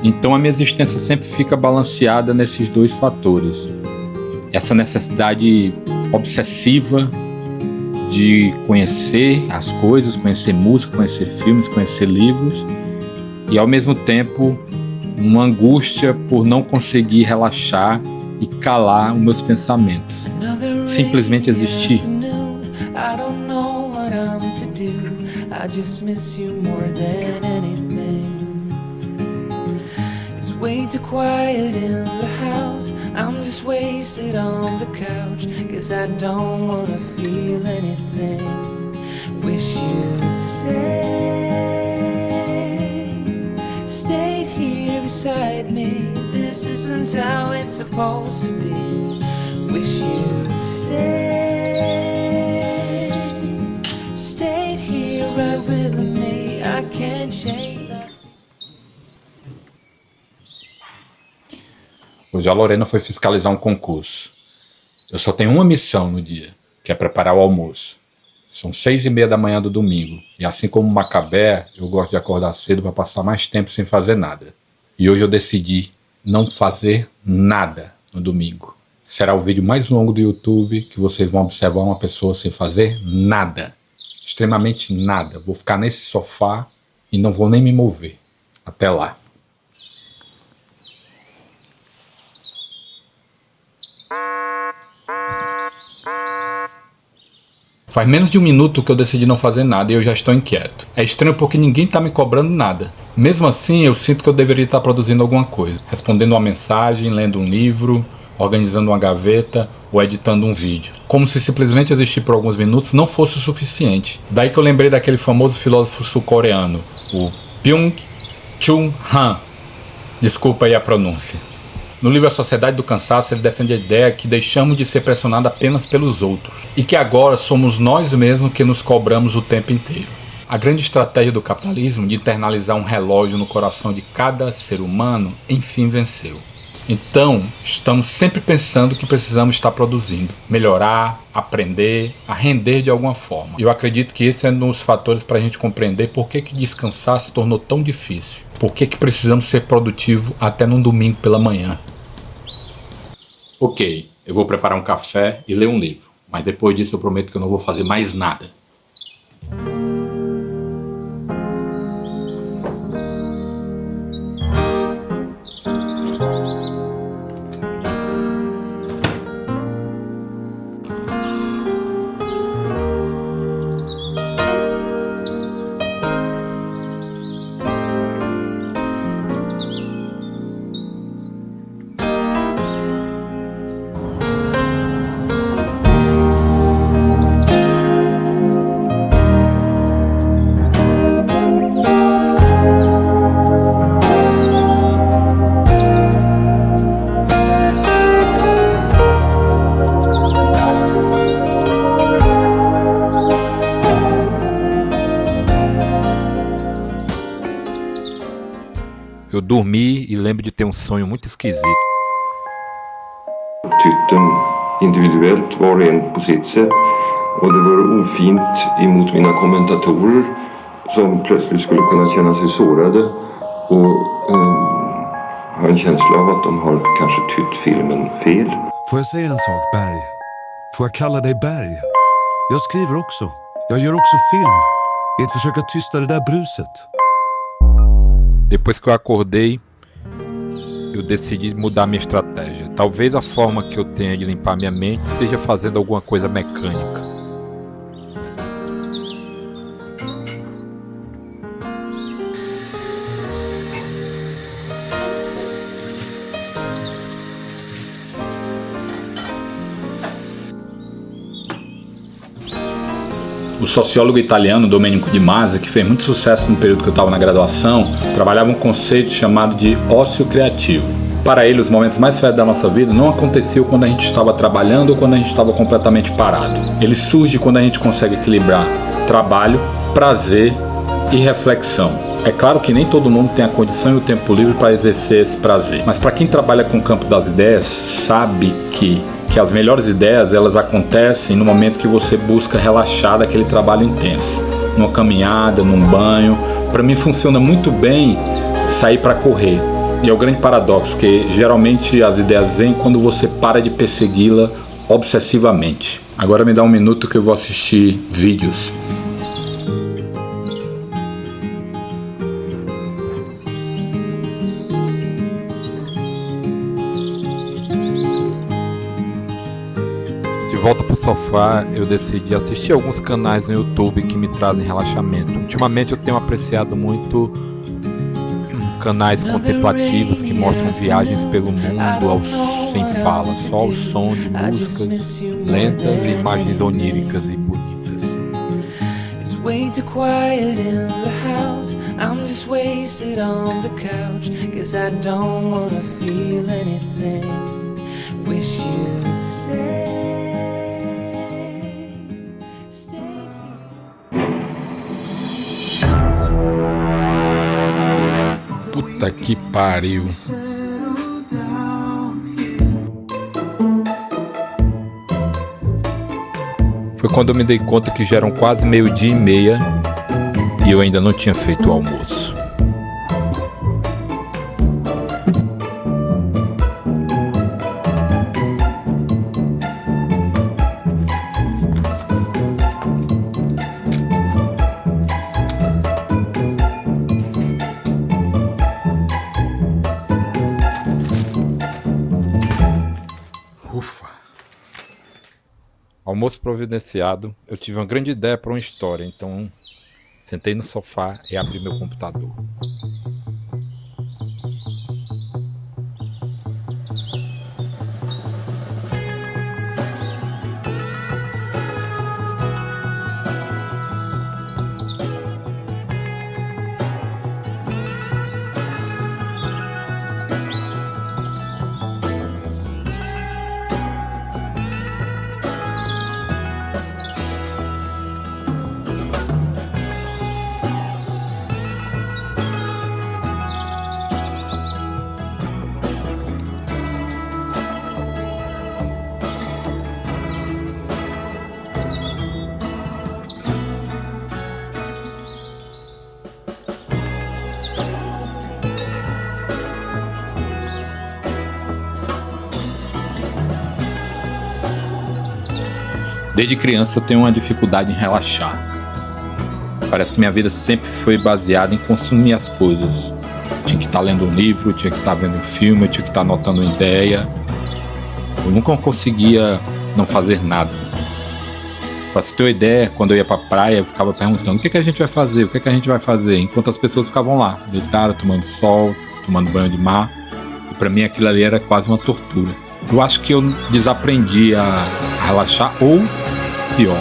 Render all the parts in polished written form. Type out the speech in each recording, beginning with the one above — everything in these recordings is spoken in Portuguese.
Então a minha existência sempre fica balanceada nesses dois fatores. Essa necessidade obsessiva de conhecer as coisas, conhecer música, conhecer filmes, conhecer livros, e ao mesmo tempo uma angústia por não conseguir relaxar e calar os meus pensamentos. Simplesmente existir. Way too quiet in the house. I'm just wasted on the couch. Guess I don't wanna feel anything. Wish you'd stayed here beside me. This isn't how it's supposed to be. Wish you'd stayed here right with me. I can't change. Hoje a Lorena foi fiscalizar um concurso. Eu só tenho uma missão no dia, que é preparar o almoço. São 6:30 da manhã do domingo. E assim como Macabé, eu gosto de acordar cedo para passar mais tempo sem fazer nada. E hoje eu decidi não fazer nada no domingo. Será o vídeo mais longo do YouTube que vocês vão observar uma pessoa sem fazer nada. Extremamente nada. Vou ficar nesse sofá e não vou nem me mover. Até lá. Faz menos de um minuto que eu decidi não fazer nada e eu já estou inquieto. É estranho porque ninguém está me cobrando nada. Mesmo assim, eu sinto que eu deveria estar produzindo alguma coisa. Respondendo uma mensagem, lendo um livro, organizando uma gaveta ou editando um vídeo. Como se simplesmente existir por alguns minutos não fosse o suficiente. Daí que eu lembrei daquele famoso filósofo sul-coreano, o Byung-Chul Han. Desculpa aí a pronúncia. No livro A Sociedade do Cansaço, ele defende a ideia que deixamos de ser pressionados apenas pelos outros e que agora somos nós mesmos que nos cobramos o tempo inteiro. A grande estratégia do capitalismo de internalizar um relógio no coração de cada ser humano, enfim, venceu. Então, estamos sempre pensando que precisamos estar produzindo, melhorar, aprender, a render de alguma forma. E eu acredito que esse é um dos fatores para a gente compreender por que descansar se tornou tão difícil. Por que precisamos ser produtivos até num domingo pela manhã. Ok, eu vou preparar um café e ler um livro, mas depois disso eu prometo que eu não vou fazer mais nada. Eu dormi e lembro de ter um sonho muito esquisito. Tytten individuellt, var och en på sitt sätt. Och det var ofint emot mina kommentatorer som plötsligt skulle kunna känna sig sårade och ha en känsla av att de har kanske tytt filmen fel. Får jag säga en sak, Berg? Får jag kalla dig Berg? Jag skriver också. Jag gör också film. I ett försök att tysta det där bruset. Depois que eu acordei, eu decidi mudar minha estratégia. Talvez a forma que eu tenha de limpar minha mente seja fazendo alguma coisa mecânica. O sociólogo italiano Domenico Di Masi, que fez muito sucesso no período que eu estava na graduação, trabalhava um conceito chamado de ócio criativo. Para ele, os momentos mais felizes da nossa vida não aconteciam quando a gente estava trabalhando ou quando a gente estava completamente parado. Ele surge quando a gente consegue equilibrar trabalho, prazer e reflexão. É claro que nem todo mundo tem a condição e o tempo livre para exercer esse prazer, mas para quem trabalha com o campo das ideias, sabe que as melhores ideias elas acontecem no momento que você busca relaxar daquele trabalho intenso, numa caminhada, num banho. Para mim funciona muito bem sair para correr. E é o grande paradoxo, que geralmente as ideias vêm quando você para de persegui-la obsessivamente. Agora me dá um minuto que eu vou assistir vídeos. De volta pro sofá, eu decidi assistir alguns canais no YouTube que me trazem relaxamento. Ultimamente eu tenho apreciado muito canais contemplativos que mostram viagens pelo mundo sem fala, só o som de músicas lentas e imagens oníricas e bonitas. It's way too quiet in the house. I'm just wasted on the couch. Guess I don't wanna feel anything. Wish you'd stay. Puta que pariu. Foi quando eu me dei conta que já eram quase 12:30 e eu ainda não tinha feito o almoço. Ufa. Almoço providenciado. Eu tive uma grande ideia para uma história, então sentei no sofá e abri meu computador. Desde criança eu tenho uma dificuldade em relaxar. Parece que minha vida sempre foi baseada em consumir as coisas. Tinha que estar lendo um livro, tinha que estar vendo um filme, tinha que estar anotando uma ideia. Eu nunca conseguia não fazer nada. Pra você ter uma ideia, quando eu ia pra praia, eu ficava perguntando: o que a gente vai fazer? O que a gente vai fazer? Enquanto as pessoas ficavam lá, deitadas, tomando sol, tomando banho de mar. E pra mim aquilo ali era quase uma tortura. Eu acho que eu desaprendi a relaxar, ou pior,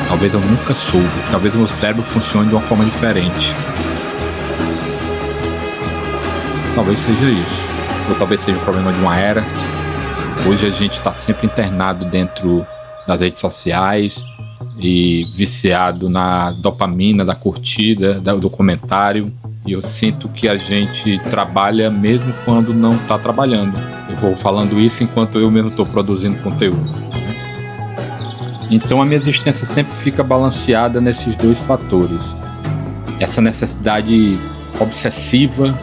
talvez eu nunca soube. Talvez o meu cérebro funcione de uma forma diferente. Talvez seja isso. Ou talvez seja um problema de uma era. Hoje a gente está sempre internado dentro das redes sociais e viciado na dopamina, da curtida, do comentário. E eu sinto que a gente trabalha mesmo quando não está trabalhando. Eu vou falando isso enquanto eu mesmo estou produzindo conteúdo. Então a minha existência sempre fica balanceada nesses dois fatores. Essa necessidade obsessiva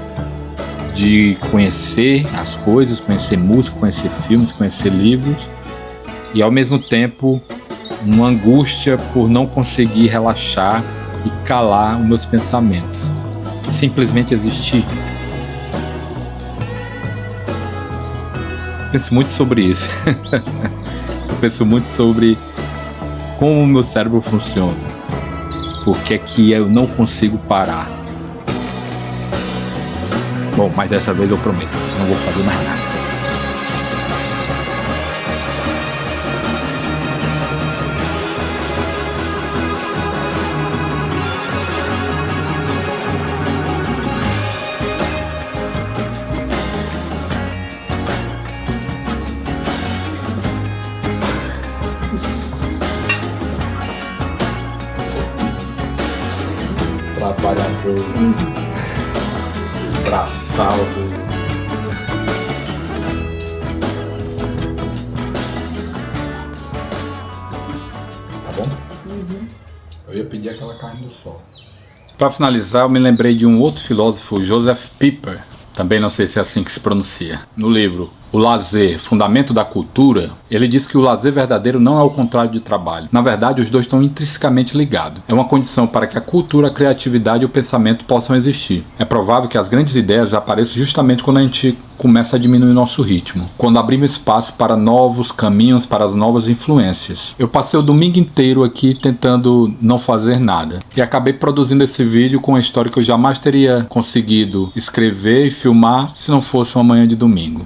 de conhecer as coisas, conhecer música, conhecer filmes, conhecer livros, e ao mesmo tempo uma angústia por não conseguir relaxar e calar os meus pensamentos. Simplesmente existir. Eu penso muito sobre isso. Eu penso muito sobre como o meu cérebro funciona. Por que é que eu não consigo parar? Bom, mas dessa vez eu prometo, não vou fazer mais nada. Trabalhador, braçal. Tá bom? Eu ia pedir aquela carne do sol. Para finalizar, eu me lembrei de um outro filósofo, Joseph Pieper, também não sei se é assim que se pronuncia. No livro O Lazer, Fundamento da Cultura, ele diz que o lazer verdadeiro não é o contrário de trabalho. Na verdade, os dois estão intrinsecamente ligados. É uma condição para que a cultura, a criatividade e o pensamento possam existir. É provável que as grandes ideias apareçam justamente quando a gente começa a diminuir nosso ritmo, quando abrimos espaço para novos caminhos, para as novas influências. Eu passei o domingo inteiro aqui tentando não fazer nada e acabei produzindo esse vídeo com uma história que eu jamais teria conseguido escrever e filmar se não fosse uma manhã de domingo.